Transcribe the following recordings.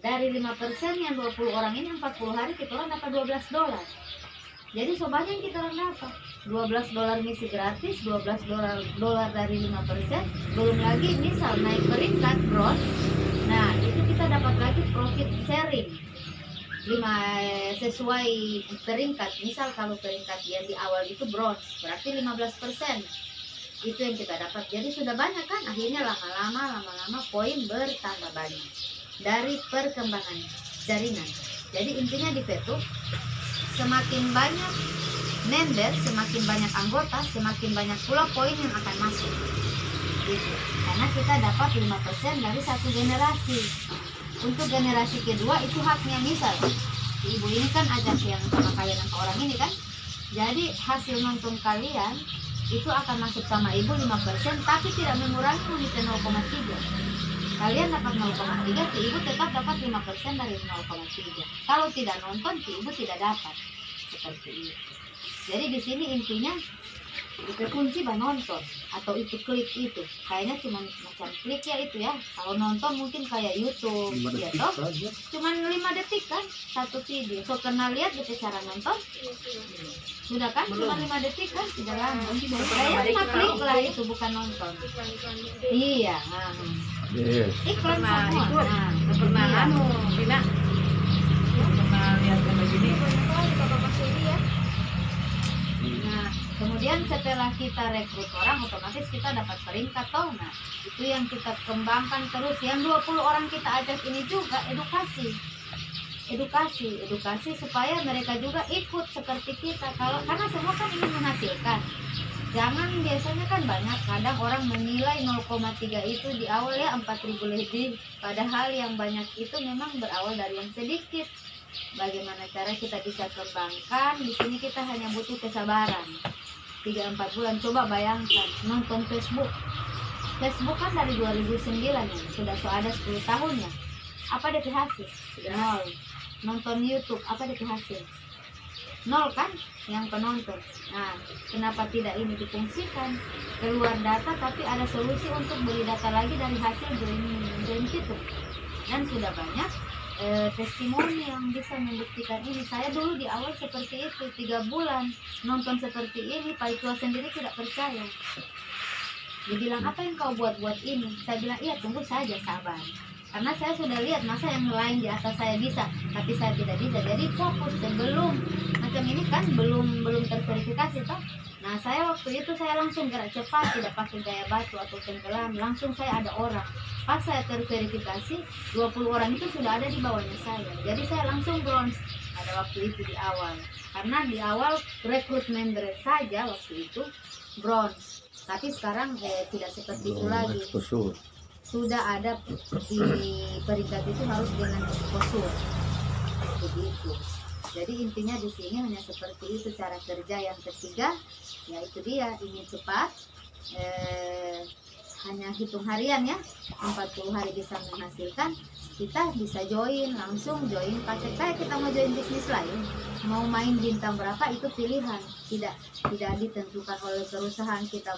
Dari 5% yang 20 orang ini 40 hari kita orang dapat $12. Jadi sobatnya yang kita orang dapat $12 misi gratis, $12 dari 5%, belum lagi misal naik peringkat bronze. Nah, itu kita dapat lagi profit sharing sesuai peringkat. Misal kalau peringkat yang di awal itu bronze, berarti 15%. Itu yang kita dapat. Jadi sudah banyak kan, akhirnya lama-lama poin bertambah banyak dari perkembangan jaringan. Jadi intinya di Petu, semakin banyak member, semakin banyak anggota, semakin banyak pula poin yang akan masuk gitu. Karena kita dapat 5% dari satu generasi. Untuk generasi kedua itu haknya. Misal ibu ini kan ajak yang sama kalian sama orang ini kan, jadi hasil nonton kalian itu akan masuk sama ibu 5%, tapi tidak mengurangi unit 0,3. Kalian dapat 0,3, ki ibu tetap dapat 5% dari 0,3. Kalau tidak nonton, ki ibu tidak dapat. Seperti itu. Jadi di sini intinya itu kunci nonton atau itu klik itu. Kayaknya cuma macam klik ya itu ya. Kalau nonton mungkin kayak YouTube ya toh. Cuman 5 detik kan satu video. So pernah lihat gitu cara nonton? Sudah kan? Cuma 5 detik kan? Tidak lama. Kayaknya cuma klik lah itu, bukan nonton. Iya. Yes. Iklan semua. Pernah Iya. Bina pernah lihat kayak begini. Nah, kemudian setelah kita rekrut orang, otomatis kita dapat peringkat toh. Nah, itu yang kita kembangkan terus. Yang 20 orang kita ajak ini juga edukasi supaya mereka juga ikut seperti kita. Karena semua kan ingin menghasilkan. Jangan, biasanya kan banyak kadang orang menilai 0,3 itu di awal ya 4.000 lebih, padahal yang banyak itu memang berawal dari yang sedikit. Bagaimana cara kita bisa kembangkan? Di sini kita hanya butuh kesabaran 3-4 bulan. Coba bayangkan nonton Facebook kan dari 2009 ya, sudah ada 10 tahun ya. Apa DP hasil? Nol. Nonton YouTube, apa DP hasil? Nol kan yang penonton. Nah, kenapa tidak ini difungsikan? Keluar data tapi ada solusi untuk beli data lagi dari hasil join itu. Dan sudah banyak testimoni yang bisa membuktikan ini. Saya dulu di awal seperti itu, 3 bulan nonton seperti ini, Pak Itua sendiri tidak percaya. Dia bilang, apa yang kau buat ini? Saya bilang, iya, tunggu saja, sabar. Karena saya sudah lihat masa yang lain di atas saya bisa, tapi saya tidak bisa. Jadi fokus sebelum macam ini kan belum terverifikasi toh. Nah, saya waktu itu saya langsung gerak cepat, tidak pakai gaya batu atau tenggelam, langsung saya ada orang. Pas saya terverifikasi, 20 orang itu sudah ada di bawahnya saya. Jadi saya langsung bronze pada waktu itu di awal. Karena di awal rekrut member saja waktu itu bronze. Tapi sekarang tidak seperti itu lagi. Sudah ada di peringkat itu harus dengan exposure begitu. Jadi intinya di sini hanya seperti itu cara kerja. Yang ketiga yaitu dia ingin cepat, hanya hitung harian ya, 40 hari bisa menghasilkan. Kita bisa langsung join pakai kayak kita mau join bisnis lain, mau main bintang berapa itu pilihan, tidak ditentukan oleh perusahaan. Kita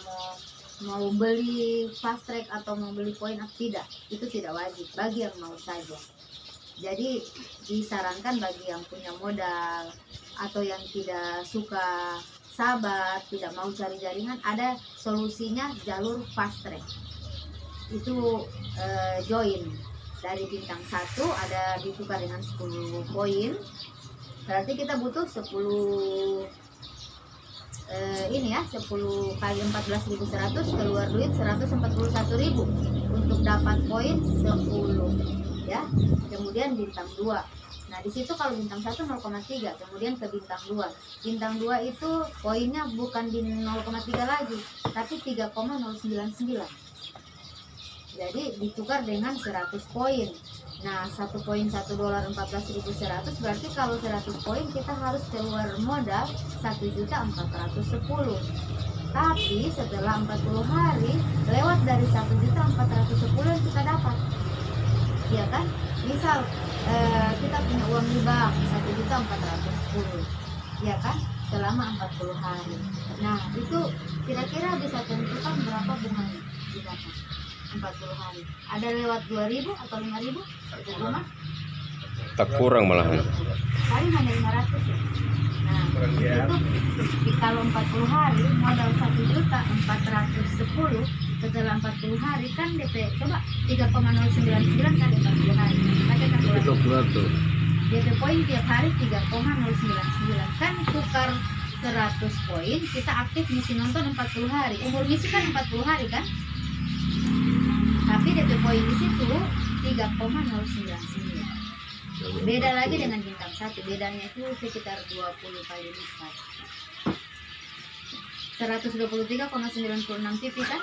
mau beli fast track atau mau beli poin, tidak, itu tidak wajib, bagi yang mau saja. Jadi disarankan bagi yang punya modal atau yang tidak suka sabar, tidak mau cari jaringan, ada solusinya jalur fast track. Itu join dari bintang 1 ada ditukar dengan 10 poin, berarti kita butuh 10 ini ya, 10 kali 14.100 keluar duit 141.000 untuk dapat poin 10 ya. Kemudian bintang 2. Nah, di situ kalau bintang 1 0,3, kemudian ke bintang 2. Bintang 2 itu poinnya bukan di 0,3 lagi, tapi 3,099. Jadi ditukar dengan 100 poin. Nah, 1 poin $1 berarti kalau 100 poin kita harus keluar modal 1.410. Tapi setelah 40 hari lewat dari 1.410 yang kita dapat, ya kan? Misal kita punya uang di bank 1.410, ya kan? Selama 40 hari. Nah, itu kira-kira bisa tentukan berapa bunganya didapat 40 hari. Ada lewat 2.000 atau 5.000 bunga? Tak kurang malahan. paling hanya 500 ya. Nah, itu kalau 40 hari modal 1.410.000 setelah 40 hari kan DP coba 3,099 kali 40 hari. Pakai kalkulator. DP poin tiap hari 3,099 kan tukar 100 poin kita aktif misi nonton 40 hari. Umur misi kan 40 hari kan? Tapi DP poin di situ 3,099. Beda lagi dengan bintang 1, bedanya itu sekitar 20 kali lipat. 123,96 pipi kan?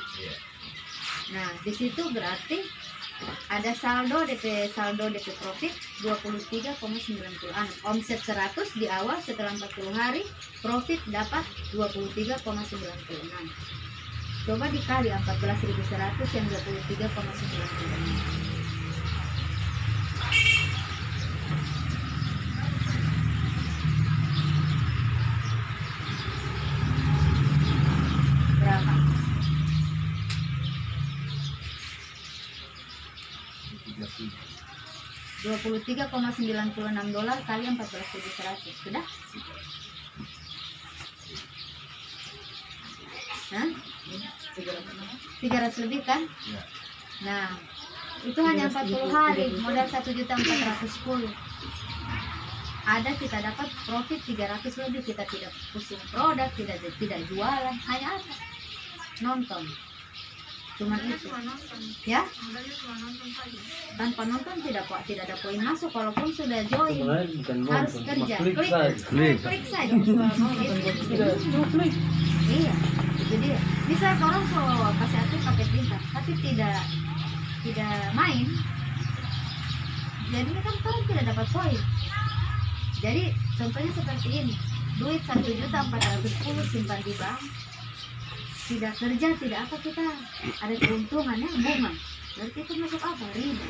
Nah, di situ berarti ada saldo DP profit 23,96. Omset 100 di awal, setelah 40 hari profit dapat 23,96. Coba dikali 14.100 yang 23,96. Berapa? 23,96 dolar kali 14.100 sudah? Hah? 300 lebih kan? Nah, itu hanya 40 hari, modal 1.410.000. Ada kita dapat profit 300 lebih, kita tidak pusing produk, tidak jualan, hanya apa? Nonton. Cuman itu. Ya? Tanpa nonton tidak ada poin masuk, walaupun sudah join. Harus kerja. Klik saja. Iya. Jadi misal orang selalu kasih aktif pakai bintang, tapi tidak main. Jadi kan orang tidak dapat poin. Jadi contohnya seperti ini, duit 1.410.000 simpan di bank, tidak kerja, tidak apa, kita ada keuntungannya bunga, berarti itu masuk apa? Riba,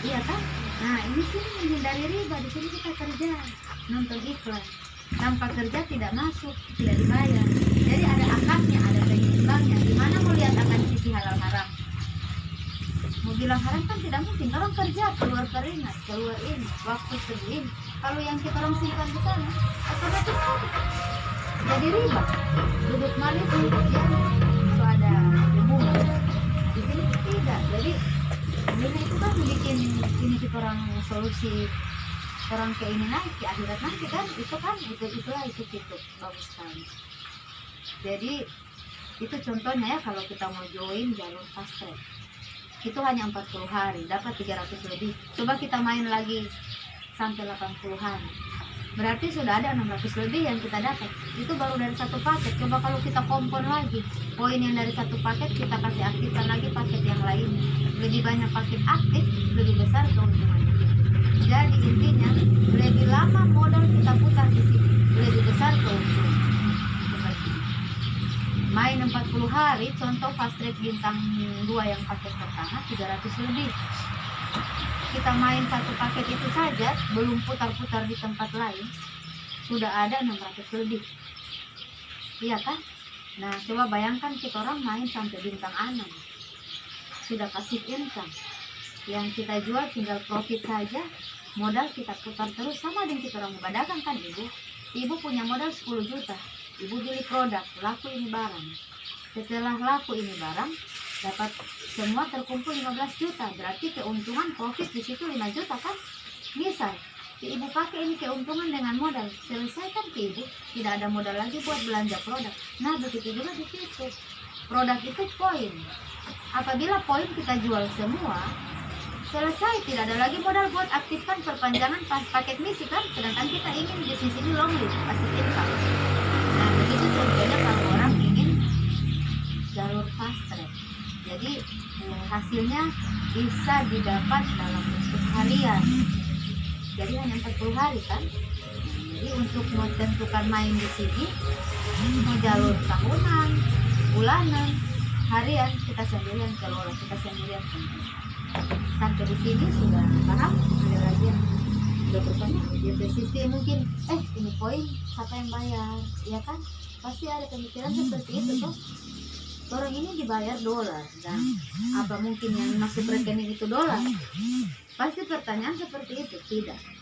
iya kan? Nah ini sini menghindari riba, di sini kita kerja, nonton iklan, tanpa kerja tidak masuk, tidak dibayar. Jadi ada akadnya, ada penyeimbangnya. Gimana mau lihat akan sisi halal haram? Mau bilang haram kan tidak mungkin, orang kerja keluar keringat, keluar ini, waktu segini. Kalau yang kita orang simpan di sana, otomatis jadi riba. Duduk manis ya, itu ada bunga. Di sini tidak. Jadi ini itu kan bikin ini kita orang solusi orang ke ini nanti akhirat nanti kan itu bagus sekali. Jadi itu contohnya ya, kalau kita mau join jalur fast track itu hanya 40 hari dapat 300 lebih. Coba kita main lagi sampai 80 hari, berarti sudah ada 600 lebih yang kita dapat. Itu baru dari satu paket. Coba kalau kita kompon lagi poin yang dari satu paket, kita kasih aktifkan lagi paket yang lain, lebih banyak paket aktif, lebih besar keuntungannya. Jadi intinya lebih lama modal kita putar di sini, lebih besar keuntungan. Main 40 hari, contoh fast track bintang 2 yang paket pertama 300 lebih. Kita main satu paket itu saja, belum putar-putar di tempat lain, sudah ada 600 lebih. Iya kan? Nah coba bayangkan kita orang main sampai bintang 6, sudah kasih income. Yang kita jual tinggal profit saja, modal kita putar terus. Sama dengan kita orang berdagang kan, ibu punya modal 10 juta, ibu beli produk, laku ini barang. Setelah laku ini barang, dapat semua terkumpul 15 juta, berarti keuntungan profit di situ 5 juta kan? Misal ibu pakai ini keuntungan dengan modal, selesai kan ke ibu, tidak ada modal lagi buat belanja produk. Nah begitu juga di situ, produk itu poin. Apabila poin kita jual semua, selesai, tidak ada lagi modal buat aktifkan perpanjangan paket misi kan? Sedangkan kita ingin bisnis ini long live, pasti income. Nah begitu contohnya kalau orang ingin jalur fast track. Jadi hasilnya bisa didapat dalam bentuk harian. Jadi hanya 40 hari kan. Jadi untuk menentukan main di sini, mau jalur tahunan, bulanan, harian, kita sendirian kelola, kita sendirian. Sampai di sini sudah paham? Ada lagi yang udah bertanya? Di sistem mungkin, ini poin siapa yang bayar? Ya kan? Pasti ada pemikiran seperti itu tuh. Orang ini dibayar dolar, dan apa mungkin yang masuk rekening itu dolar? Pasti pertanyaan seperti itu, tidak.